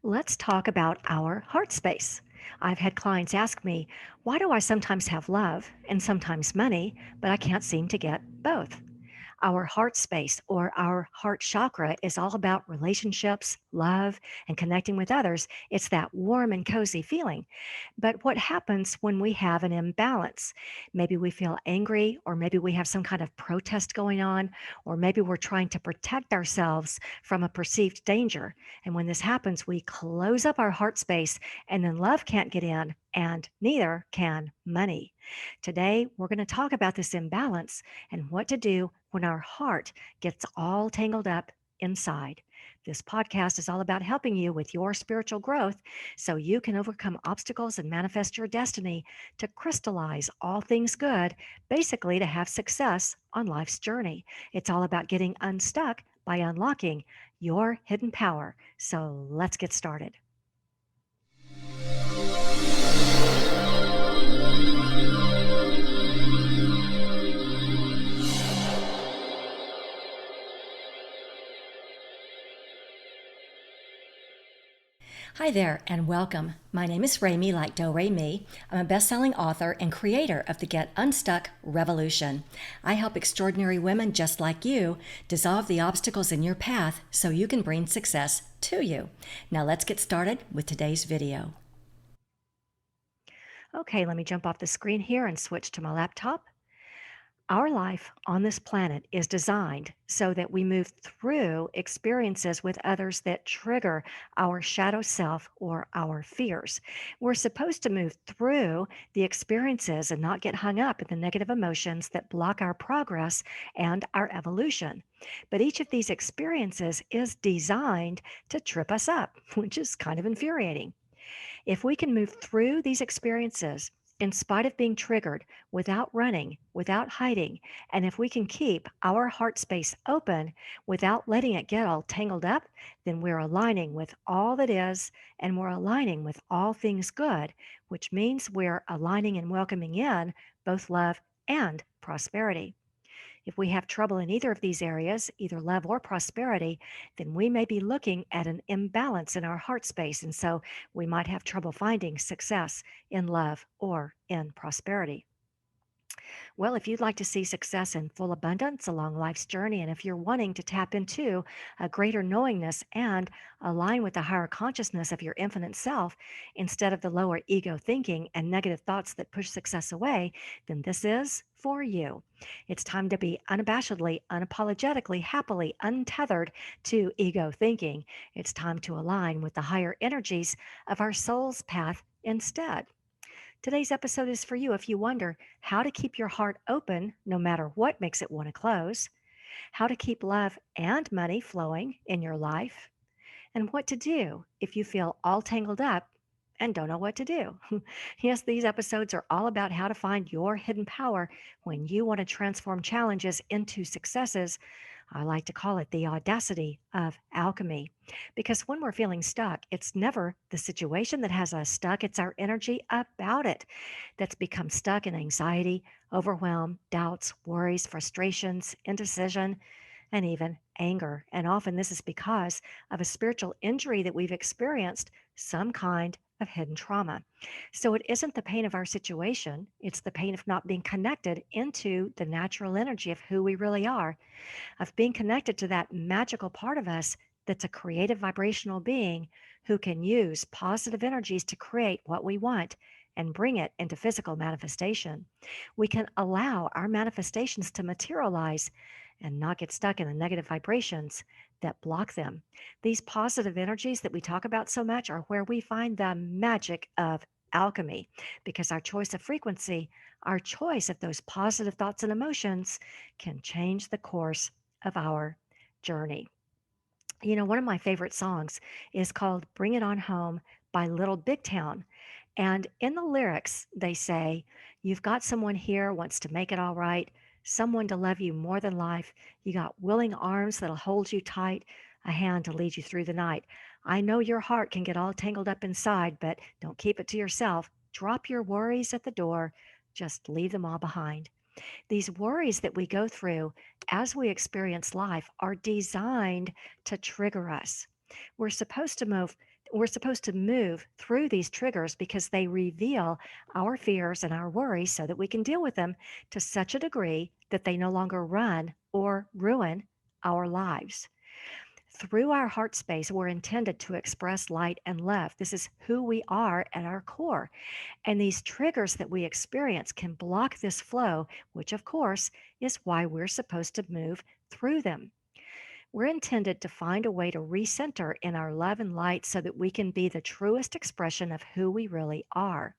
Let's talk about our heart space. I've had clients ask me, why do I sometimes have love and sometimes money, but I can't seem to get both? Our heart space or our heart chakra is all about relationships, love, and connecting with others. It's that warm and cozy feeling. But what happens when we have an imbalance? Maybe we feel angry, or maybe we have some kind of protest going on, or maybe we're trying to protect ourselves from a perceived danger. And when this happens, we close up our heart space, and then love can't get in, and neither can money. Today, we're going to talk about this imbalance and what to do when our heart gets all tangled up inside. This podcast is all about helping you with your spiritual growth so you can overcome obstacles and manifest your destiny to crystallize all things good, basically, to have success on life's journey. It's all about getting unstuck by unlocking your hidden power. So let's get started. Hi there, and welcome. My name is Remy, like Do Re Mi. I'm a best-selling author and creator of the Get Unstuck Revolution. I help extraordinary women just like you dissolve the obstacles in your path so you can bring success to you. Now let's get started with today's video. Okay, let me jump off the screen here and switch to my laptop. Our life on this planet is designed so that we move through experiences with others that trigger our shadow self or our fears. We're supposed to move through the experiences and not get hung up in the negative emotions that block our progress and our evolution. But each of these experiences is designed to trip us up, which is kind of infuriating. If we can move through these experiences in spite of being triggered, without running, without hiding, and if we can keep our heart space open without letting it get all tangled up, then we're aligning with all that is and we're aligning with all things good, which means we're aligning and welcoming in both love and prosperity. If we have trouble in either of these areas, either love or prosperity, then we may be looking at an imbalance in our heart space. And so we might have trouble finding success in love or in prosperity. Well, if you'd like to see success in full abundance along life's journey, and if you're wanting to tap into a greater knowingness and align with the higher consciousness of your infinite self instead of the lower ego thinking and negative thoughts that push success away, then this is for you. It's time to be unabashedly, unapologetically, happily untethered to ego thinking. It's time to align with the higher energies of our soul's path instead. Today's episode is for you if you wonder how to keep your heart open no matter what makes it want to close, how to keep love and money flowing in your life, and what to do if you feel all tangled up and don't know what to do. Yes, these episodes are all about how to find your hidden power when you want to transform challenges into successes. I like to call it the audacity of alchemy. Because when we're feeling stuck, it's never the situation that has us stuck, it's our energy about it that's become stuck in anxiety, overwhelm, doubts, worries, frustrations, indecision, and even anger. And often this is because of a spiritual injury that we've experienced, some kind of hidden trauma. So it isn't the pain of our situation, it's the pain of not being connected into the natural energy of who we really are, of being connected to that magical part of us that's a creative vibrational being who can use positive energies to create what we want and bring it into physical manifestation. We can allow our manifestations to materialize and not get stuck in the negative vibrations that block them. These positive energies that we talk about so much are where we find the magic of alchemy, because our choice of frequency, our choice of those positive thoughts and emotions can change the course of our journey. You know, one of my favorite songs is called Bring It On Home by Little Big Town. And in the lyrics, they say, you've got someone here wants to make it all right, someone to love you more than life. You got willing arms that'll hold you tight, a hand to lead you through the night. I know your heart can get all tangled up inside, but don't keep it to yourself. Drop your worries at the door. Just leave them all behind. These worries that we go through as we experience life are designed to trigger us. We're supposed to move We're supposed to move through these triggers because they reveal our fears and our worries so that we can deal with them to such a degree that they no longer run or ruin our lives. Through our heart space, we're intended to express light and love. This is who we are at our core. And these triggers that we experience can block this flow, which, of course, is why we're supposed to move through them. We're intended to find a way to recenter in our love and light so that we can be the truest expression of who we really are.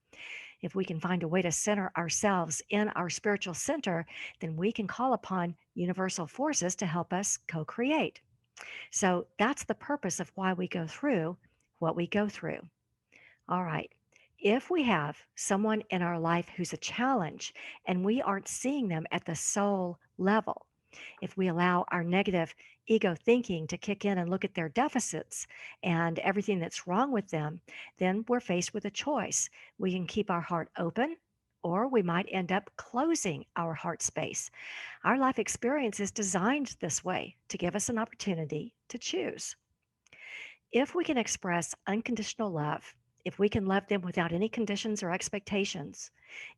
If we can find a way to center ourselves in our spiritual center, then we can call upon universal forces to help us co create. So that's the purpose of why we go through what we go through. All right. If we have someone in our life who's a challenge and we aren't seeing them at the soul level, if we allow our negative ego thinking to kick in and look at their deficits and everything that's wrong with them, then we're faced with a choice. We can keep our heart open, or we might end up closing our heart space. Our life experience is designed this way to give us an opportunity to choose. If we can express unconditional love, if we can love them without any conditions or expectations,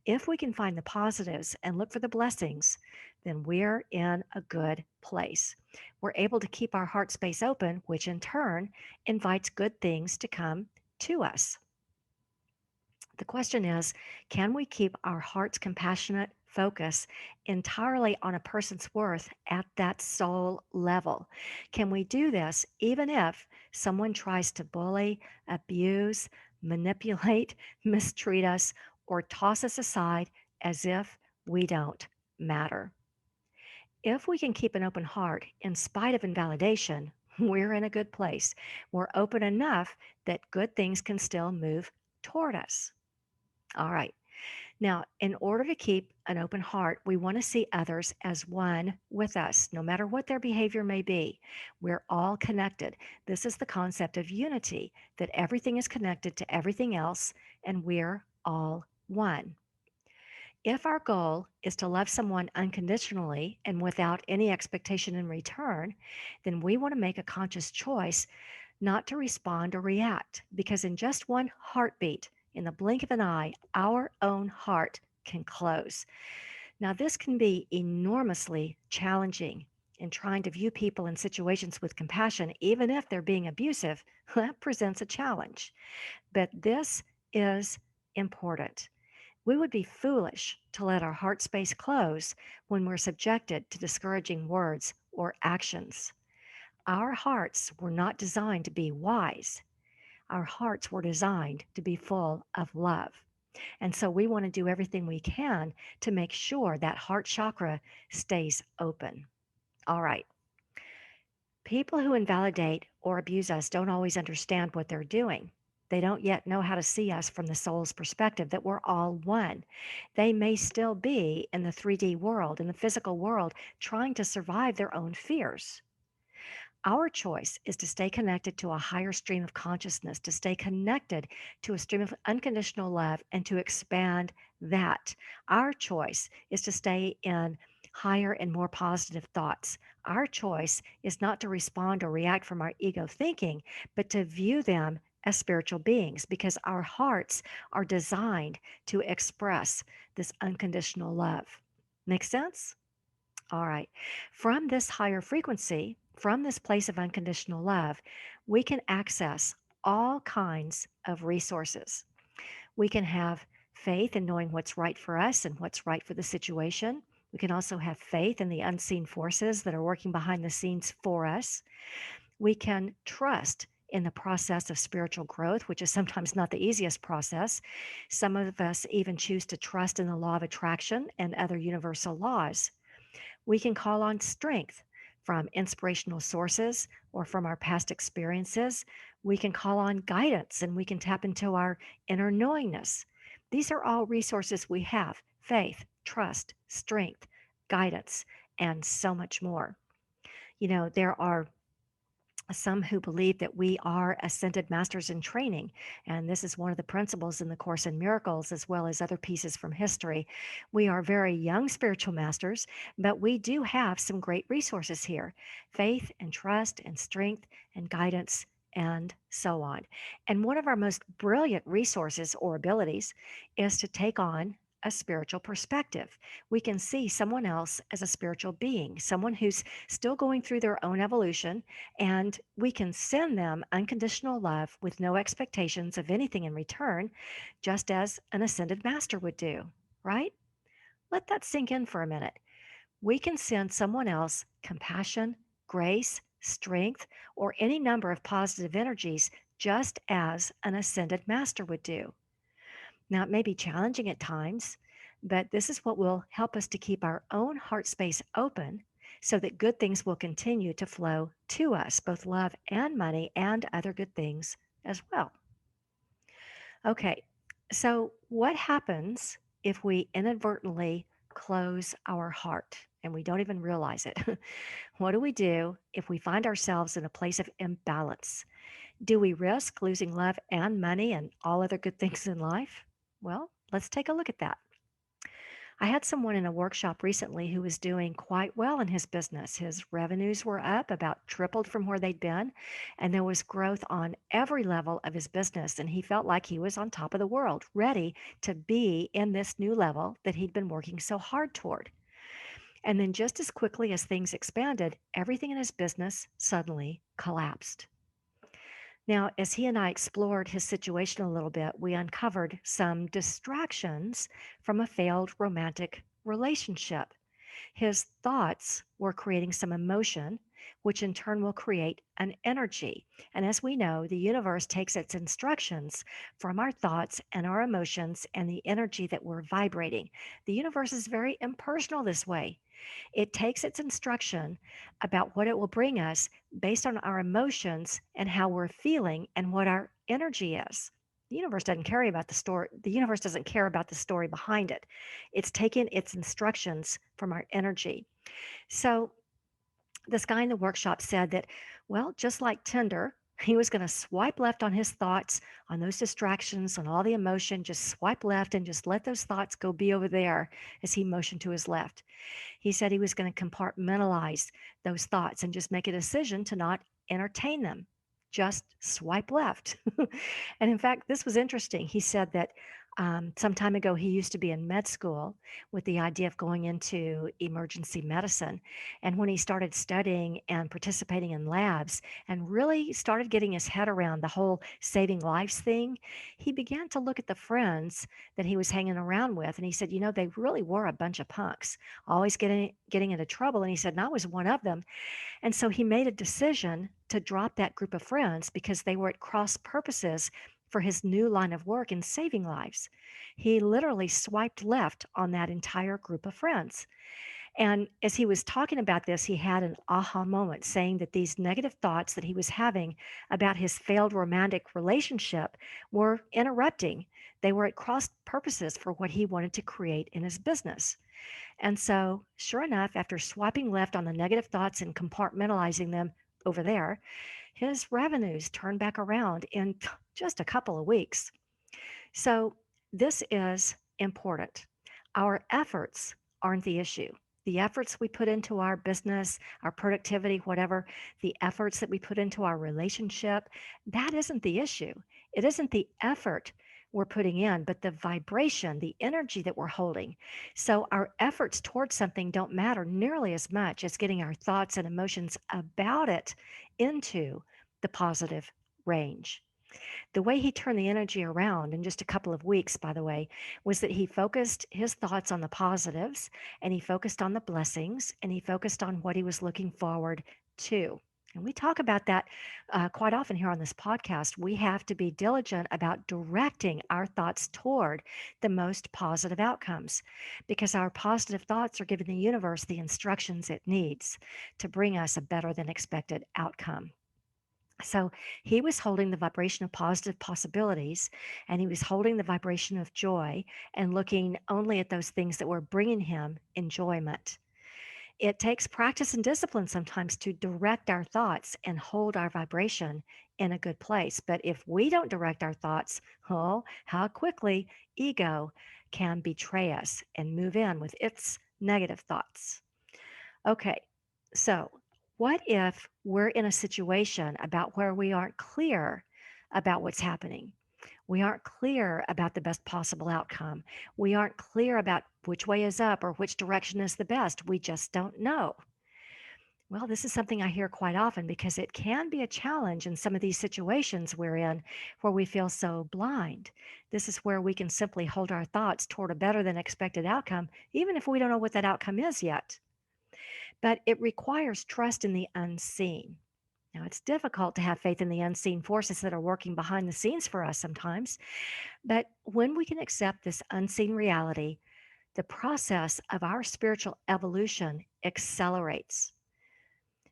if we can find the positives and look for the blessings, then we're in a good place. We're able to keep our heart space open, which in turn invites good things to come to us. The question is, can we keep our heart's compassionate focus entirely on a person's worth at that soul level? Can we do this even if someone tries to bully, abuse, manipulate, mistreat us, or toss us aside as if we don't matter? If we can keep an open heart in spite of invalidation, we're in a good place. We're open enough that good things can still move toward us. All right. Now, in order to keep an open heart, we want to see others as one with us, no matter what their behavior may be. We're all connected. This is the concept of unity, that everything is connected to everything else, and we're all one. If our goal is to love someone unconditionally and without any expectation in return, then we want to make a conscious choice not to respond or react, because in just one heartbeat, in the blink of an eye, our own heart can close. Now, this can be enormously challenging in trying to view people in situations with compassion, even if they're being abusive. That presents a challenge. But this is important. We would be foolish to let our heart space close when we're subjected to discouraging words or actions. Our hearts were not designed to be wise. Our hearts were designed to be full of love. And so we want to do everything we can to make sure that heart chakra stays open. All right. People who invalidate or abuse us don't always understand what they're doing. They don't yet know how to see us from the soul's perspective that we're all one. They may still be in the 3D world, in the physical world, trying to survive their own fears. Our choice is to stay connected to a higher stream of consciousness, to stay connected to a stream of unconditional love, and to expand that. Our choice is to stay in higher and more positive thoughts. Our choice is not to respond or react from our ego thinking, but to view them as spiritual beings, because our hearts are designed to express this unconditional love. Make sense? All right. From this higher frequency, from this place of unconditional love, we can access all kinds of resources. We can have faith in knowing what's right for us and what's right for the situation. We can also have faith in the unseen forces that are working behind the scenes for us. We can trust in the process of spiritual growth, which is sometimes not the easiest process. Some of us even choose to trust in the law of attraction and other universal laws. We can call on strength from inspirational sources or from our past experiences. We can call on guidance and we can tap into our inner knowingness. These are all resources we have: faith, trust, strength, guidance, and so much more. There are some who believe that we are ascended masters in training. And this is one of the principles in the Course in Miracles, as well as other pieces from history. We are very young spiritual masters, but we do have some great resources here: faith and trust and strength and guidance and so on. And one of our most brilliant resources or abilities is to take on a spiritual perspective. We can see someone else as a spiritual being, someone who's still going through their own evolution, and we can send them unconditional love with no expectations of anything in return, just as an ascended master would do, right? Let that sink in for a minute. We can send someone else compassion, grace, strength, or any number of positive energies just as an ascended master would do. Now, it may be challenging at times, but this is what will help us to keep our own heart space open so that good things will continue to flow to us, both love and money and other good things as well. Okay, so what happens if we inadvertently close our heart and we don't even realize it? What do we do if we find ourselves in a place of imbalance? Do we risk losing love and money and all other good things in life? Well, let's take a look at that. I had someone in a workshop recently who was doing quite well in his business. His revenues were up, about tripled from where they'd been, and there was growth on every level of his business. And he felt like he was on top of the world, ready to be in this new level that he'd been working so hard toward. And then, just as quickly as things expanded, everything in his business suddenly collapsed. Now, as he and I explored his situation a little bit, we uncovered some distractions from a failed romantic relationship. His thoughts were creating some emotion, which in turn will create an energy. And as we know, the universe takes its instructions from our thoughts and our emotions and the energy that we're vibrating. The universe is very impersonal this way. It takes its instruction about what it will bring us based on our emotions and how we're feeling and what our energy is. The universe doesn't care about the story. The universe doesn't care about the story behind it. It's taken its instructions from our energy. So this guy in the workshop said that, well, just like Tinder, he was going to swipe left on his thoughts, on those distractions, on all the emotion, just swipe left and just let those thoughts go be over there as he motioned to his left. He said he was going to compartmentalize those thoughts and just make a decision to not entertain them. Just swipe left. And in fact, this was interesting. He said that some time ago he used to be in med school with the idea of going into emergency medicine. And when he started studying and participating in labs and really started getting his head around the whole saving lives thing, he began to look at the friends that he was hanging around with. And he said, you know, they really were a bunch of punks, always getting into trouble. And he said, and I was one of them. And so he made a decision to drop that group of friends because they were at cross purposes for his new line of work in saving lives. He literally swiped left on that entire group of friends. And as he was talking about this, he had an aha moment saying that these negative thoughts that he was having about his failed romantic relationship were interrupting. They were at cross purposes for what he wanted to create in his business. And so, sure enough, after swiping left on the negative thoughts and compartmentalizing them over there, his revenues turned back around in just a couple of weeks. So, this is important. Our efforts aren't the issue. The efforts we put into our business, our productivity, whatever, the efforts that we put into our relationship, that isn't the issue. It isn't the effort we're putting in, but the vibration, the energy that we're holding. So our efforts towards something don't matter nearly as much as getting our thoughts and emotions about it into the positive range. The way he turned the energy around in just a couple of weeks, by the way, was that he focused his thoughts on the positives and he focused on the blessings and he focused on what he was looking forward to. And we talk about that quite often here on this podcast. We have to be diligent about directing our thoughts toward the most positive outcomes because our positive thoughts are giving the universe the instructions it needs to bring us a better than expected outcome. So he was holding the vibration of positive possibilities and he was holding the vibration of joy and looking only at those things that were bringing him enjoyment. It takes practice and discipline sometimes to direct our thoughts and hold our vibration in a good place. But if we don't direct our thoughts, oh, how quickly ego can betray us and move in with its negative thoughts. Okay, so What if we're in a situation about where we aren't clear about what's happening? We aren't clear about the best possible outcome. We aren't clear about which way is up or which direction is the best. We just don't know. Well, this is something I hear quite often because it can be a challenge in some of these situations we're in where we feel so blind. This is where we can simply hold our thoughts toward a better than expected outcome, even if we don't know what that outcome is yet. But it requires trust in the unseen. Now, it's difficult to have faith in the unseen forces that are working behind the scenes for us sometimes, but when we can accept this unseen reality, the process of our spiritual evolution accelerates.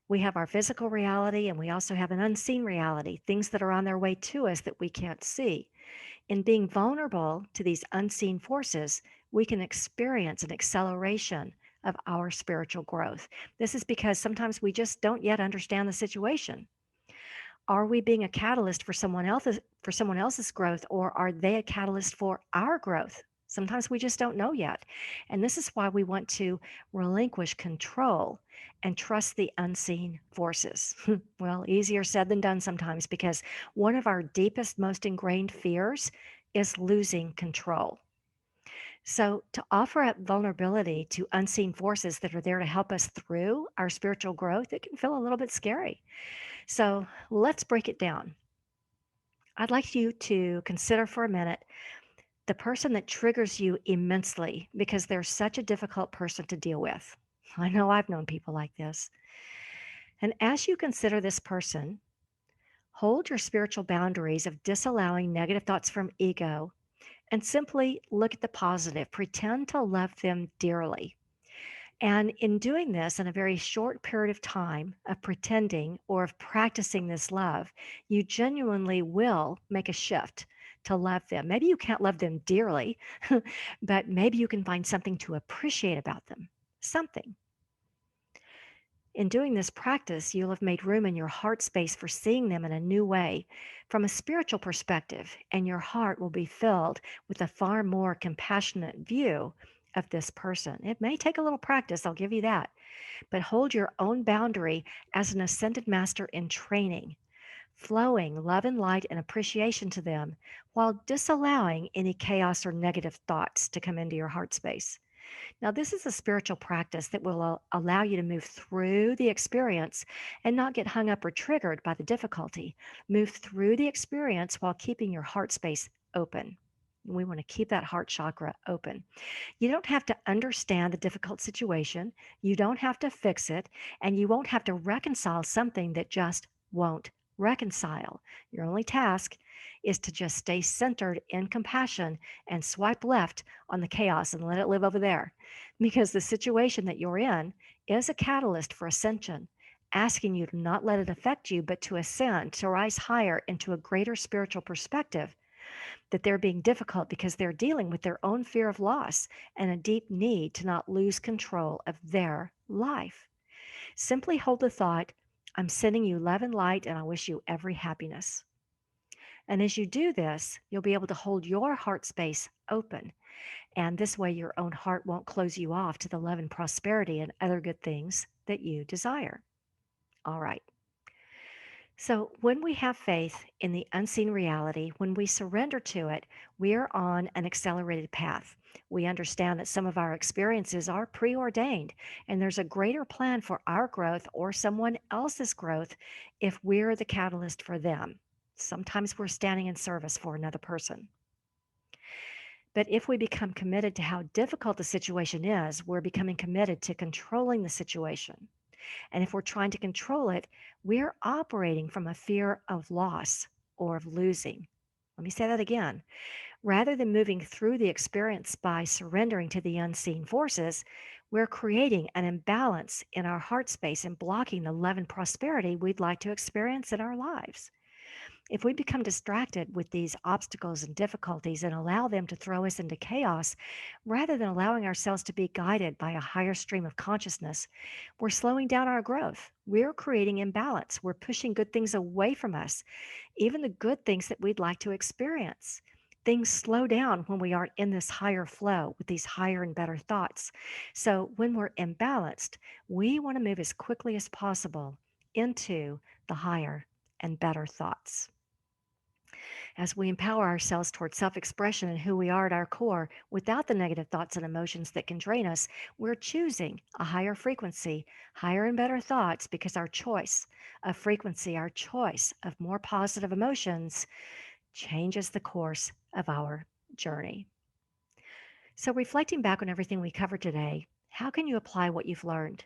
We have our physical reality and we also have an unseen reality, things that are on their way to us that we can't see. In being vulnerable to these unseen forces, we can experience an acceleration of our spiritual growth. This is because sometimes we just don't yet understand the situation. Are we being a catalyst for someone else's growth, or are they a catalyst for our growth? Sometimes we just don't know yet. And this is why we want to relinquish control and trust the unseen forces. Well, easier said than done sometimes because one of our deepest, most ingrained fears is losing control. So, to offer up vulnerability to unseen forces that are there to help us through our spiritual growth, it can feel a little bit scary. So let's break it down. I'd like you to consider for a minute the person that triggers you immensely because they're such a difficult person to deal with. I know I've known people like this. And as you consider this person, hold your spiritual boundaries of disallowing negative thoughts from ego and simply look at the positive. Pretend to love them dearly. And in doing this in a very short period of time of pretending or of practicing this love, you genuinely will make a shift to love them. Maybe you can't love them dearly, but maybe you can find something to appreciate about them. Something. In doing this practice, you'll have made room in your heart space for seeing them in a new way from a spiritual perspective, and your heart will be filled with a far more compassionate view of this person. It may take a little practice, I'll give you that, but hold your own boundary as an ascended master in training, flowing love and light and appreciation to them while disallowing any chaos or negative thoughts to come into your heart space. Now, this is a spiritual practice that will allow you to move through the experience and not get hung up or triggered by the difficulty. Move through the experience while keeping your heart space open. We want to keep that heart chakra open. You don't have to understand the difficult situation, you don't have to fix it, and you won't have to reconcile something that just won't reconcile. Your only task is to just stay centered in compassion and swipe left on the chaos and let it live over there. Because the situation that you're in is a catalyst for ascension, asking you to not let it affect you, but to ascend, to rise higher into a greater spiritual perspective, that they're being difficult because they're dealing with their own fear of loss and a deep need to not lose control of their life. Simply hold the thought, I'm sending you love and light, and I wish you every happiness. And as you do this, you'll be able to hold your heart space open. And this way, your own heart won't close you off to the love and prosperity and other good things that you desire. All right. So, when we have faith in the unseen reality, when we surrender to it, we are on an accelerated path. We understand that some of our experiences are preordained, and there's a greater plan for our growth or someone else's growth if we're the catalyst for them. Sometimes we're standing in service for another person. But if we become committed to how difficult the situation is, we're becoming committed to controlling the situation. And if we're trying to control it, we're operating from a fear of loss or of losing. Let me say that again. Rather than moving through the experience by surrendering to the unseen forces, we're creating an imbalance in our heart space and blocking the love and prosperity we'd like to experience in our lives. If we become distracted with these obstacles and difficulties and allow them to throw us into chaos, rather than allowing ourselves to be guided by a higher stream of consciousness, we're slowing down our growth. We're creating imbalance. We're pushing good things away from us, even the good things that we'd like to experience. things slow down when we aren't in this higher flow with these higher and better thoughts. So when we're imbalanced, we want to move as quickly as possible into the higher and better thoughts. As we empower ourselves towards self expression and who we are at our core without the negative thoughts and emotions that can drain us, we're choosing a higher frequency, higher and better thoughts because our choice of frequency, our choice of more positive emotions changes the course of our journey. So, reflecting back on everything we covered today, how can you apply what you've learned?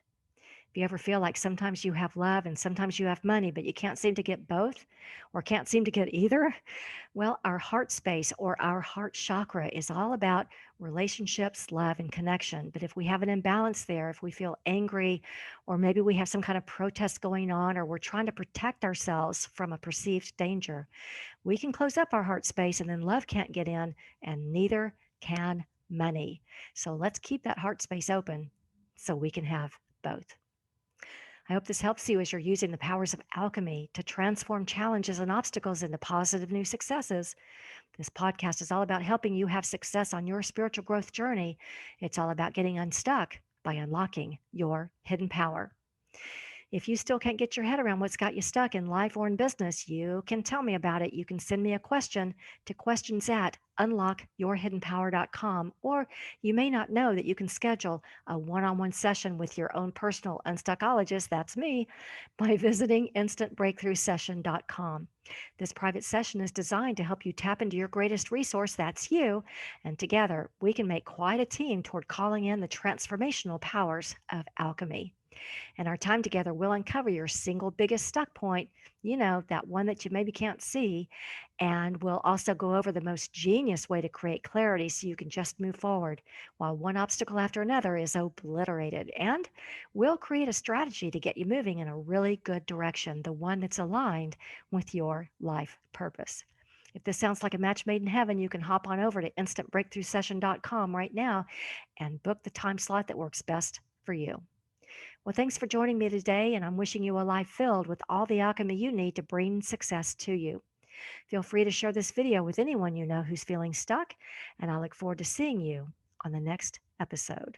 If you ever feel like sometimes you have love and sometimes you have money, but you can't seem to get both or can't seem to get either, well, our heart space or our heart chakra is all about relationships, love, and connection. But if we have an imbalance there, if we feel angry, or maybe we have some kind of protest going on, or we're trying to protect ourselves from a perceived danger, we can close up our heart space and then love can't get in, and neither can money. So let's keep that heart space open so we can have both. I hope this helps you as you're using the powers of alchemy to transform challenges and obstacles into positive new successes. This podcast is all about helping you have success on your spiritual growth journey. It's all about getting unstuck by unlocking your hidden power. If you still can't get your head around what's got you stuck in life or in business, you can tell me about it. You can send me a question to questions at unlockyourhiddenpower.com, or you may not know that you can schedule a one-on-one session with your own personal unstuckologist, that's me, by visiting instantbreakthroughsession.com. This private session is designed to help you tap into your greatest resource, that's you, and together we can make quite a team toward calling in the transformational powers of alchemy. And our time together will uncover your single biggest stuck point, that one that you maybe can't see. And we'll also go over the most genius way to create clarity so you can just move forward while one obstacle after another is obliterated. And we'll create a strategy to get you moving in a really good direction, the one that's aligned with your life purpose. If this sounds like a match made in heaven, you can hop on over to instantbreakthroughsession.com right now and book the time slot that works best for you. Well, thanks for joining me today, and I'm wishing you a life filled with all the alchemy you need to bring success to you. Feel free to share this video with anyone you know who's feeling stuck, and I look forward to seeing you on the next episode.